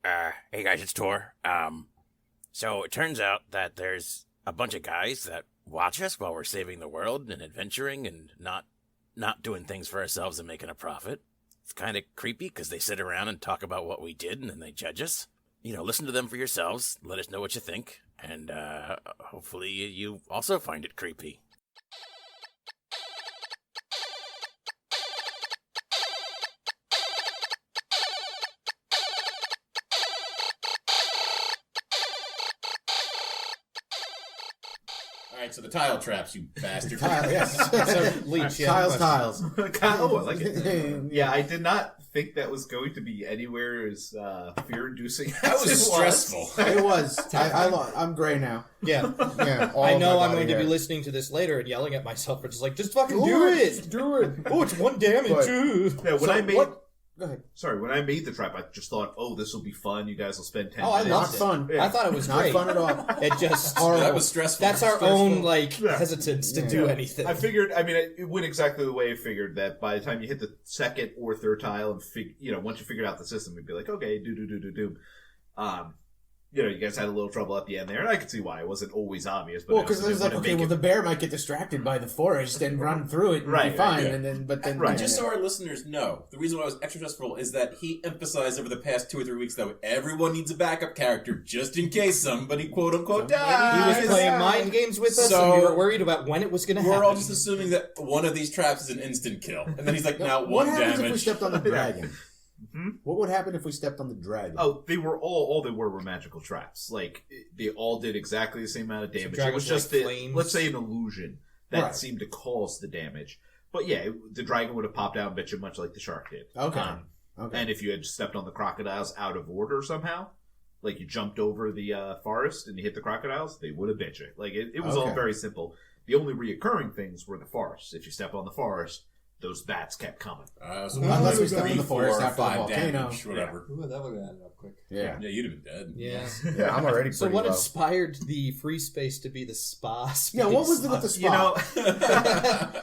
Hey guys, it's Tor. So it turns out that there's a bunch of guys that watch us while we're saving the world and adventuring and not doing things for ourselves and making a profit. It's kind of creepy because they sit around and talk about what we did and then they judge us. Listen to them for yourselves. Let us know what you think. And hopefully you also find it creepy. Alright, so the tile traps, you bastard. Yes. So, Leech, tiles. Oh, I like it. Yeah, I did not think that was going to be anywhere as fear-inducing. That was stressful. It was. I'm gray now. Yeah. Yeah. I know I'm going to be listening to this later and yelling at myself for just like, just fucking do it. Do it. Oh, it's 1 damage. Yeah, Go ahead. Sorry, when I made the trap, I just thought, oh, this will be fun. You guys will spend 10 Oh, I minutes. loved it. Fun. I thought it was Not great. fun at all. It just... That was stressful. That's our own, hesitance to do Yeah. anything. I figured, it went exactly the way I figured, that by the time you hit the second or third tile and once you figured out the system, you'd be like, okay, do. You guys had a little trouble at the end there, and I could see why. It wasn't always obvious. But because there's like, okay, the bear might get distracted by the forest and run through it and be fine. Yeah. But then... And just so our listeners know, the reason why it was extra stressful is that he emphasized over the past 2 or 3 weeks that everyone needs a backup character just in case somebody quote-unquote dies. He was playing mind games with us, So, and we were worried about when it was going to happen. We're all just assuming that one of these traps is an instant kill. And then he's like, now What 1 happens damage. if we stepped on the dragon? What would happen if we stepped on the dragon? Oh, they were all they were magical traps. Like, they all did exactly the same amount of damage. It was just, let's say, an illusion that seemed to cause the damage. But yeah, the dragon would have popped out and bit you much like the shark did. Okay. And if you had stepped on the crocodiles out of order somehow, like you jumped over the forest and you hit the crocodiles, they would have bit you. Like, it was all very simple. The only reoccurring things were the forests. If you step on the forest, those bats kept coming. So unless we step in 3, the forest 4, after the 5 volcano. damage, whatever. Ooh, that would have ended up quick. Yeah. Yeah, you'd have been dead. Yeah. Yeah, I'm already pretty So what low. inspired the free space to be the spa space? Yeah, what was with the spa?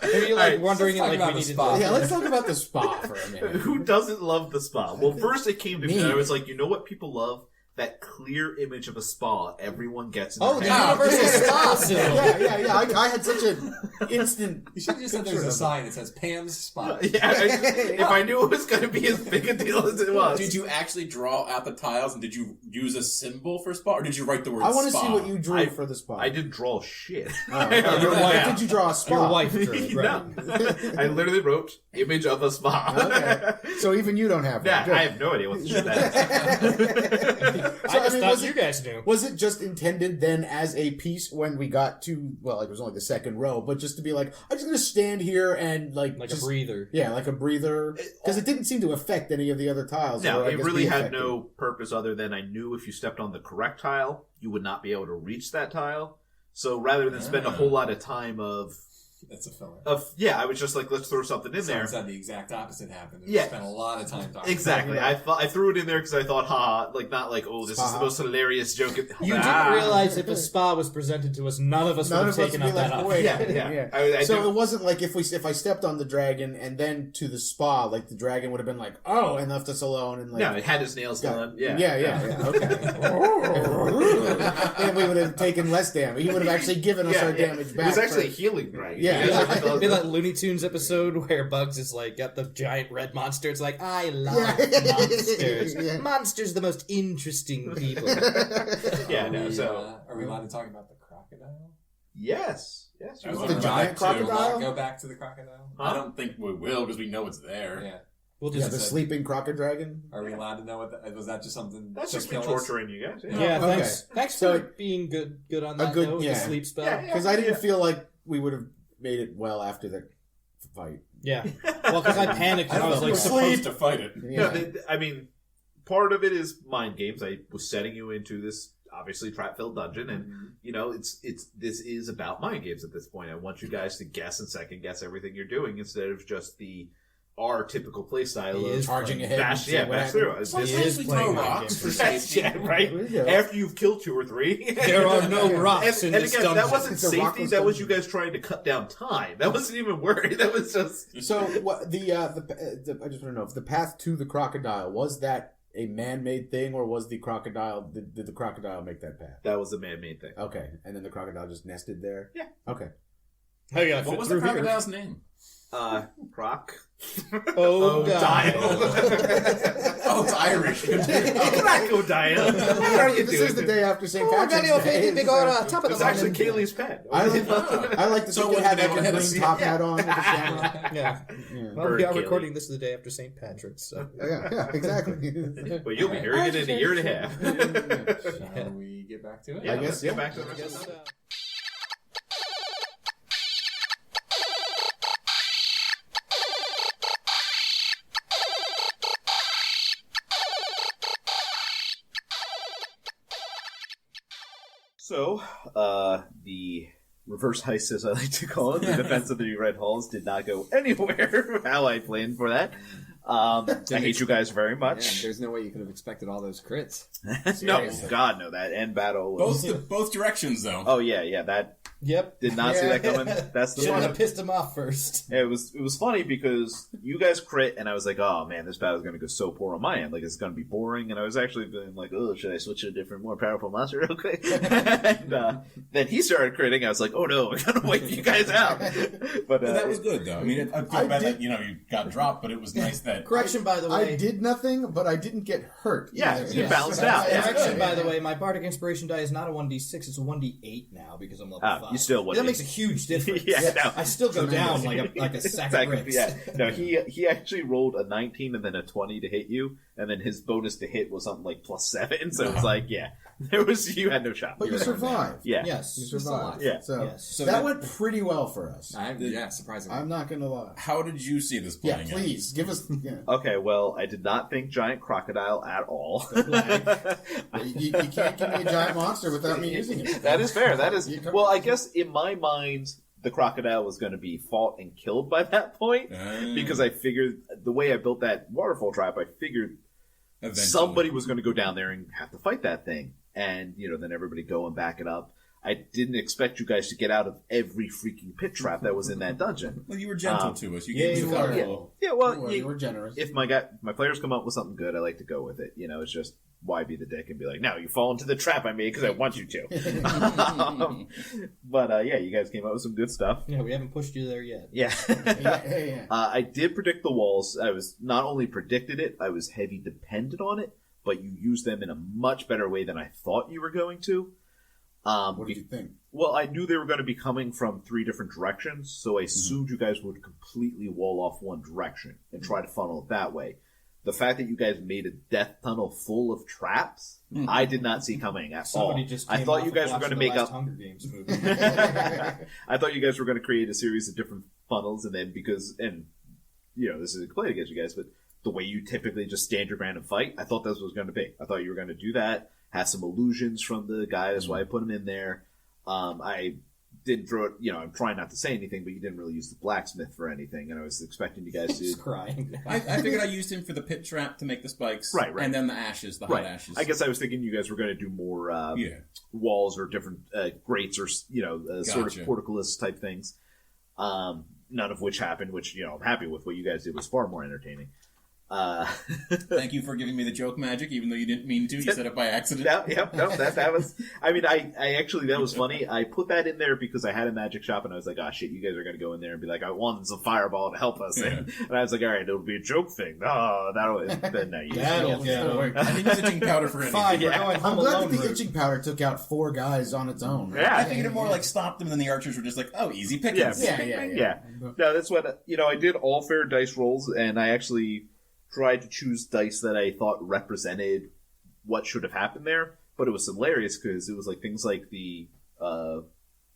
Are you like wondering let's like talk we about need the to spa. Yeah, let's talk about the spa for a minute. Who doesn't love the spa? Well, first it came to me, Me. and I was like, you know what people love? That clear image of a spa everyone gets in Oh, their the head. universal spa seal. Yeah. I had such an instant. You should have just said there's a sign that says Pam's Spa. Yeah, if I knew it was going to be as big a deal as it was. Did you actually draw out the tiles and did you use a symbol for spa or did you write the word I want to spa? see what you drew for the spa. I didn't draw shit. Your wife? Did you draw a spa? Your wife drew it, right? No. I literally wrote image of a spa. Okay. So even you don't have Yeah, one. I have no idea what the shit that is. I just thought you guys knew. Was it just intended then as a piece when we got to, well, it was only the second row, but just to be like, I'm just going to stand here and like Like a breather. Yeah, like a breather. Because it didn't seem to affect any of the other tiles. No, or I it guess really be had affected. no purpose other than I knew if you stepped on the correct tile, you would not be able to reach that tile. So rather than spend a whole lot of time That's a filler. I was just like, let's throw something in there. Someone said the exact opposite happened. Yeah. Spent a lot of time talking. Exactly. I threw it in there because I thought, not like, oh, this is the most hilarious joke. You didn't realize if a spa was presented to us, none of us would have taken up that option. Yeah. So it wasn't like if I stepped on the dragon and then to the spa, like the dragon would have been like, oh, and left us alone. And like, No, it had his nails done. Yeah. Okay. And we would have taken less damage. He would have actually given us our damage back. It was actually for- healing, right? Yeah. Be that Looney Tunes episode where Bugs is like got the giant red monster. It's like, I love monsters. Yeah. Monsters, the most interesting people. Are we allowed to talk about the crocodile? Yes. That was The giant Will we crocodile? not go back to the crocodile? I don't think we will because we know it's there. Yeah. We'll Yeah, just the sleeping crocodile. Are we allowed to know what that was? That just something That's to just me kill us? torturing you guys. yeah. Okay. Thanks So- for being good on that. good- note, yeah. the sleep spell. Yeah. Because I didn't feel like we would have made it well after the fight. Yeah. Well, because I panicked and I was like, supposed to fight it. Yeah. No, part of it is mind games. I was setting you into this obviously trap-filled dungeon, and this is about mind games at this point. I want you guys to guess and second guess everything you're doing instead of just our typical play style He of is charging ahead. bash and see what through. happens. Sometimes we throw rocks for safety. Yeah, right. Yeah. After you've killed 2 or 3, there are no rocks and in this again, dungeon. that wasn't It's a safety. rockless That was you dungeon. guys trying to cut down time. That wasn't even worry. That was just So what I just want to know if the path to the crocodile was that a man-made thing, or was the crocodile? Did the crocodile make that path? That was a man-made thing. Okay, and then the crocodile just nested there. Yeah. Okay. I got What was the crocodile's name? Croc. Oh, Dial. Oh, it's Irish. Crocodile. What are you This doing? is the day after St. Oh, Patrick's Daniel, Day. they go on top of It's the actually mountain. Kaylee's pet. I like to So think when they had they like a had a green seat- top hat on with the shamrock. Yeah. Yeah. Well, we are Bird recording this the day after St. Patrick's, so. Yeah, exactly. But you'll be hearing it in a year and a half. Shall we get back to it? Yeah, I guess, let's yeah. get back to the rest of the So, the reverse heist, as I like to call it, the defense of the Red Halls did not go anywhere how I planned for that. I hate you guys very Yeah, much. there's no way you could have expected all those crits. No, God, no, that end battle was... Both directions, though. Oh, yeah, that Yep. did not see that coming. That's the Should one. have pissed him off first. It was funny because you guys crit, and I was like, oh man, this battle's going to go so poor on my end. Like, it's going to be boring. And I was actually feeling like, oh, should I switch to a different, more powerful monster real quick? And then he started critting. I was like, oh no, I'm going to wipe you guys out. But That was good, though. I mean, I feel bad that, you got dropped, but it was nice that... Correction, by the way. I did nothing, but I didn't get hurt. Yeah, either. you balanced out. Yeah. Correction, by the way, my Bardic Inspiration die is not a 1d6, it's a 1d8 now because I'm level 5. You still wouldn't. That makes a huge difference. Yeah, no. I still go down like a sack of bricks. Yeah, no, he actually rolled a 19 and then a 20 to hit you, and then his bonus to hit was something like +7. So it was like, yeah, you had no shot. But you survived. Yeah, Yes. You survived. Yeah. So, Yes. So that that- went pretty well for us. Yeah, surprisingly. I'm not gonna lie. How did you see this Yeah, playing out? please give us. Yeah. Okay, well, I did not think giant crocodile at all. You can't give me a giant monster without me using it. That is fair. That is You come- well. I guess in my mind, the crocodile was going to be fought and killed by that point because I figured the way I built that waterfall trap, I figured Eventually. somebody was going to go down there and have to fight that thing, and then everybody go and back it up. I didn't expect you guys to get out of every freaking pit trap that was in that dungeon. Well, you were gentle to us. You Yeah, gave you us were. a Yeah. little- Yeah, well, You were generous. if my players come up with something good, I like to go with it. It's just why be the dick and be like, no, you fall into the trap I made because I want you to. But yeah, you guys came up with some good stuff. Yeah, we haven't pushed you there yet. Yeah. Yeah. I did predict the walls. I was not only predicted it, I was heavy dependent on it, but you used them in a much better way than I thought you were going to. What did you think? Well, I knew they were going to be coming from 3 different directions, so I assumed you guys would completely wall off one direction and try to funnel it that way. The fact that you guys made a death tunnel full of traps, I did not see coming at Somebody all. just I came thought off you of guys were going watching to the make last up. Hunger Games movie. I thought you guys were going to create a series of different funnels, and then this is a complaint against you guys, but the way you typically just stand your ground and fight, I thought this was going to be. I thought you were going to do that, have some illusions from the guy, that's why I put him in there. I didn't throw it, I'm trying not to say anything, but you didn't really use the blacksmith for anything, and I was expecting you guys He's to... crying. I figured I used him for the pit trap to make the spikes. Right. And then the ashes, the hot ashes. I guess I was thinking you guys were going to do more Yeah. walls or different grates or, sort of Gotcha. portcullis type things. None of which happened, which, I'm happy with. What you guys did was far more entertaining. Thank you for giving me the joke magic, even though you didn't mean to. You said it by accident. That was. I mean, I actually that was funny. I put that in there because I had a magic shop, and I was like, "Ah, shit, you guys are going to go in there and be like, I want some fireball to help us." Yeah. And I was like, "All right, it'll be a joke thing." Oh, that'll. Then no, you That'll get him. I think it's itching powder for anything. Fine, we're Yeah. going I'm home glad alone that the route. itching powder took out 4 guys on its own. Yeah. I figured it more like stopped them, and then the archers were just like, "Oh, easy pickings." Yeah. No, that's what I did. All fair dice rolls, and I actually tried to choose dice that I thought represented what should have happened there. But it was hilarious because it was like things like the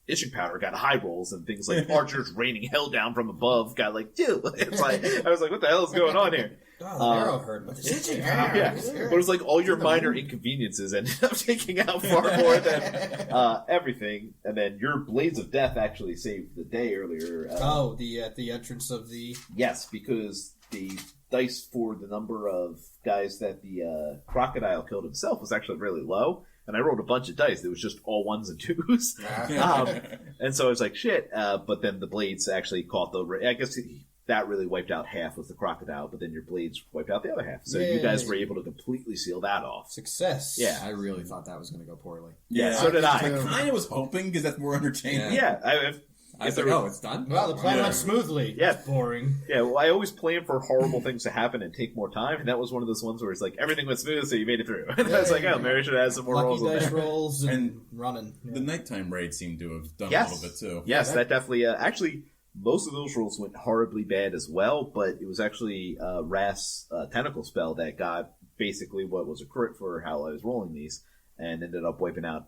itching powder got high rolls, and things like archers raining hell down from above got like 2. It's like I was like, what the hell is going on here? Oh, the arrow hurt, but it's itching. Yeah, but it was like all your minor inconveniences ended up taking out far more than everything. And then your blades of death actually saved the day earlier. The entrance of the... Yes, because the dice for the number of guys that the crocodile killed himself was actually really low. And I rolled a bunch of dice. It was just all 1s and 2s. And so I was like, shit. But then the blades actually caught the... I guess that really wiped out half with the crocodile, but then your blades wiped out the other half. So you guys were able to completely seal that off. Success. Yeah. I really thought that was going to go poorly. Yeah, so did I. kind of was hoping because that's more entertaining. Yeah, I was like, oh, it's done? Well, the plan went smoothly. Yeah. That's boring. Yeah, well, I always plan for horrible things to happen and take more time, and that was one of those ones where it's like everything went smooth, so you made it through. And I was like, oh, maybe I should have some more Lucky rolls in dice there. rolls and, And running. The nighttime raid seemed to have done Yes. a little bit too. Yes, that definitely. Actually, most of those rolls went horribly bad as well, but it was actually Ras tentacle spell that got basically what was a crit for how I was rolling these, and ended up wiping out.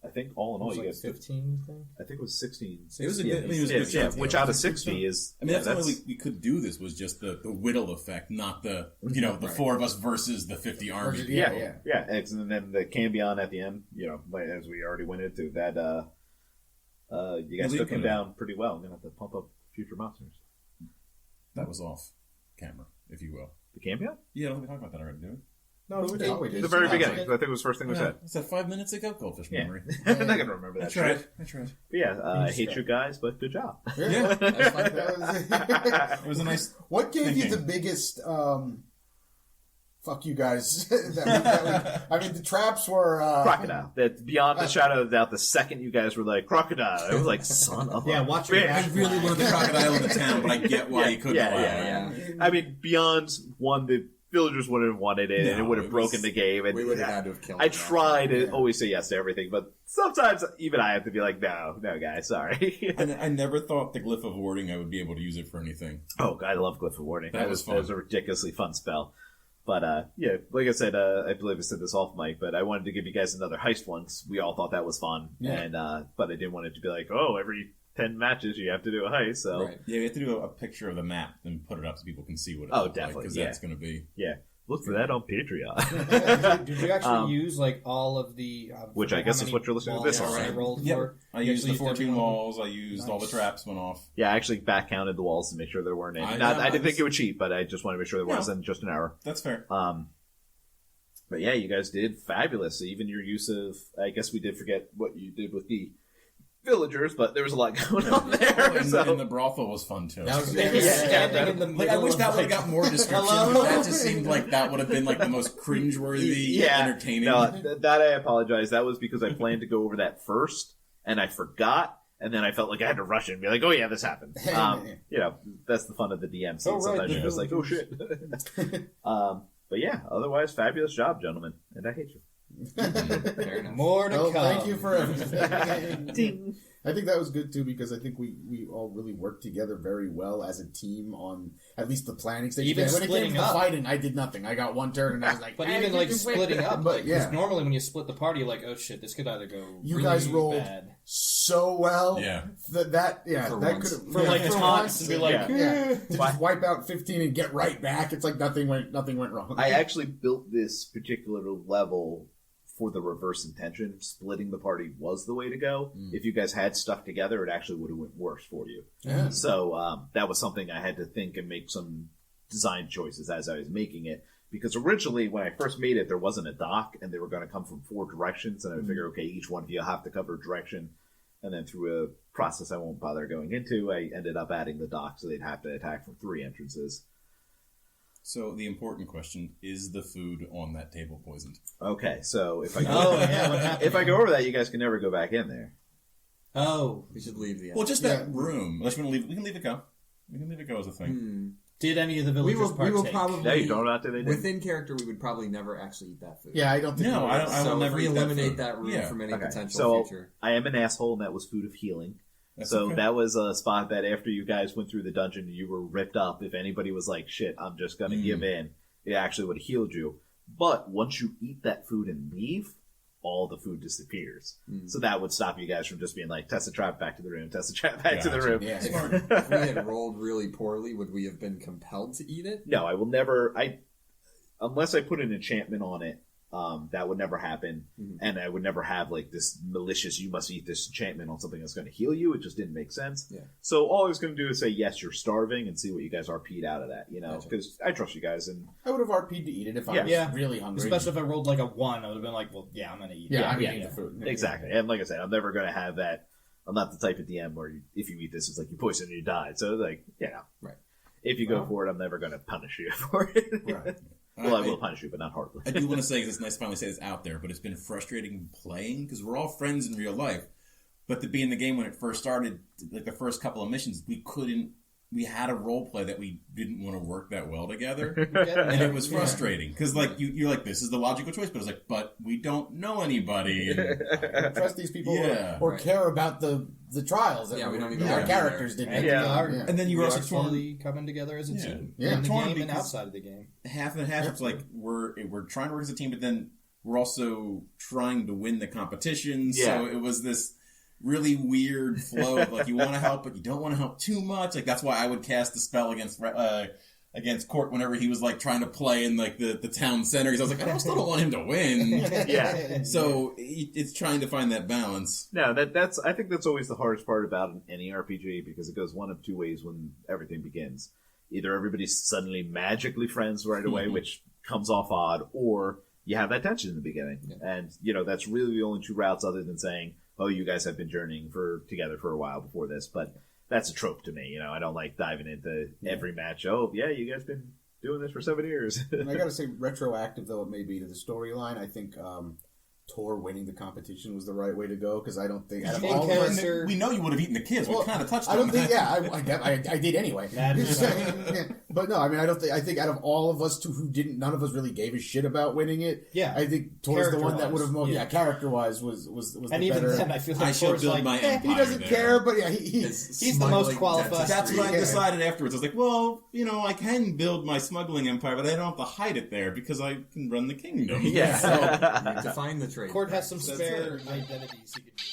I think all in all, you like guys 15. I think. I think it was 16. It was a Yeah, good. I mean, it was a good chance. which out of 60 is. I mean, that's the only way we could do this was just the whittle effect, not the the four of us versus the 50 army. Yeah. And then the Cambion at the end, as we already went into that, you guys took him down pretty well. I'm gonna have to pump up future monsters. That was off camera, if you will. The Cambion? Yeah, don't we talk about that already, did we? No, we did. The very beginning. I think it was the first thing we said. I said 5 minutes ago. Goldfish Yeah. memory. I'm not gonna remember that. I tried. shit. I tried. But yeah, I hate you guys, but good job. Yeah. That's like That It was a nice. What gave you thinking. the biggest fuck you guys? I mean, the traps were Crocodile. That beyond the shadow of doubt, the second you guys were like crocodile, I was like, son of Yeah, a watch your bitch. back. I really wanted the crocodile in the town, but I get why you couldn't allow it. yeah. I mean, beyond one, the villagers wouldn't have wanted it, and No, it would have it broken was- the game. And we would have had to have killed I him. try to always say yes to everything, but sometimes even I have to be like, no, guys, sorry. And I never thought the glyph of warding I would be able to use it for anything. Oh, God, I love Glyph of Warning. That was fun. That was a ridiculously fun spell. But, yeah, like I said, I believe I said this off mic, but I wanted to give you guys another heist once. We all thought that was fun. Yeah. And, but I didn't want it to be like, oh, every 10 matches you have to do a heist, so. Right. Yeah, we have to do a picture of the map and put it up so people can see what it Oh, looks like, definitely, because yeah. that's going to be... Yeah. Look for that on Patreon. Did you actually use like all of the? Which I guess is what you're listening to this walls on, I right? rolled Yep. for. I You used the actually 14 everyone? walls, I used all the traps went off. Yeah, I actually back counted the walls to make sure there weren't any. I Not, know, I didn't I think was- it would cheat, but I just wanted to make sure there No. wasn't just an error. That's fair. But yeah, you guys did fabulous. Even your use of, I guess we did forget what you did with the villagers, but there was a lot going on there. and, So and the brothel was fun too. That was- They were Yeah, standing in the middle. Like, I wish of, that would like, have got more description. Hello? But that just seemed like that would have been like the most cringeworthy, entertaining. No, that I apologize. That was because I planned to go over that first, and I forgot, and then I felt like I had to rush it and be like, "Oh yeah, this happened." That's the fun of the DM. Oh, right, Sometimes the you're just like, "Oh shit." But yeah, otherwise, fabulous job, gentlemen, and I hate you. Fair enough. More to Oh, come. thank you for everything. Ding. I think that was good too because I think we all really worked together very well as a team on at least the planning stage. Even when it came splitting to the up. fighting, I did nothing. I got one turn and I was like, But "Hey, even you like can win." splitting up, but like, 'cause yeah, normally when you split the party, you're like, oh shit, this could either go you really guys rolled bad. so well. Yeah. that For that once. could For like taunts and be like, yeah, to Why- just wipe out 15 and get right back. It's like nothing went wrong. I actually built this particular level for the reverse intention. Splitting the party was the way to go. If you guys had stuck together, it actually would have went worse for you. Yeah. So that was something I had to think and make some design choices as I was making it. Because originally, when I first made it, there wasn't a dock, and they were going to come from 4 directions. And I figured, okay, each one of you have to cover a direction. And then through a process I won't bother going into, I ended up adding the dock, so they'd have to attack from 3 entrances. So the important question, is the food on that table poisoned? Okay, so if I go, Oh yeah, what happened? if I go over that, you guys can never go back in there. Oh, We should leave the Well, just that room. Unless we can leave it go. We can leave it go as a thing. did any of the We villagers will partake? probably No, you don't have to. They didn't. within character. We would probably never actually eat that food. Yeah, I don't think. No, we I don't. I So will if never we eat eliminate that, that room Yeah. from any Okay, potential so future. I am an asshole, and that was food of healing. That's So okay. that was a spot that after you guys went through the dungeon and you were ripped up, if anybody was like, shit, I'm just going to give in, it actually would have healed you. But once you eat that food and leave, all the food disappears. So that would stop you guys from just being like, test the trap, back to the room, test the trap, back to the Gotcha. room. Yeah. If we had rolled really poorly, would we have been compelled to eat it? No, I will never, unless I put an enchantment on it, that would never happen. And I would never have like this malicious, you must eat this enchantment on something that's going to heal you. It just didn't make sense. Yeah. So all I was going to do is say, yes, you're starving, and see what you guys RP'd out of that, Gotcha. because I trust you guys. And I would have RP'd to eat it if I was Yeah. really hungry. Especially if I rolled like a 1, I would have been like, well, yeah, I'm gonna eat. yeah, it. I'm yeah, eating the food. exactly. And like I said, I'm never going to have that. I'm not the type of DM where if you eat this, it's like you poison and you die. So like, if you go for it, I'm never going to punish you for it. Right. Well, I will punish you, but not hardly. I do want to say, 'cause it's nice to finally say this out there, but it's been frustrating playing, because we're all friends in real life. But to be in the game when it first started, like the first couple of missions, we had a role play that we didn't want to work that well together. And it was frustrating, because like you're like, this is the logical choice, but it's like, but we don't know anybody. Don't trust these people Yeah. or care about the trials that Yeah, we don't even our know characters didn't. And Yeah. we are, And then you were we also are torn slowly coming together as a team. Yeah. In the Torn game and because- outside of the game. half and half. It's like we're trying to work as a team, but then we're also trying to win the competition. Yeah. So it was this really weird flow of like you want to help, but you don't want to help too much. Like that's why I would cast the spell against Court whenever he was like trying to play in like the town center. Because I was like, I still don't want him to win. Yeah. So it's trying to find that balance. No, that's. I think that's always the hardest part about any RPG, because it goes one of two ways when everything begins. Either everybody's suddenly magically friends right away, which comes off odd, or you have that tension in the beginning. Yeah. And, that's really the only two routes, other than saying, oh, you guys have been journeying together for a while before this. But that's a trope to me. I don't like diving into every match. Oh, yeah, you guys been doing this for 7 years. And I gotta say, retroactive though it may be to the storyline, I think Tor winning the competition was the right way to go, because I don't think out of In all of us, character- We know you would have eaten the kids. Well, we kind of touched I don't them. think. Yeah, I did anyway. Yeah. But no, I mean, I don't think. I think out of all of us who didn't, none of us really gave a shit about winning it. Yeah. I think Tor's the one that would have. Character-wise, Yeah, character wise was And the even better. then, I feel I like shall Tor's build like, my empire. He doesn't there. care, but yeah, His He's the most smuggling qualified. dentistry. That's what I Yeah. decided afterwards. I was like, well, I can build my smuggling empire, but I don't have to hide it there because I can run the kingdom. Yeah. So, Define the trade. Court has some That's spare it. identities he could use.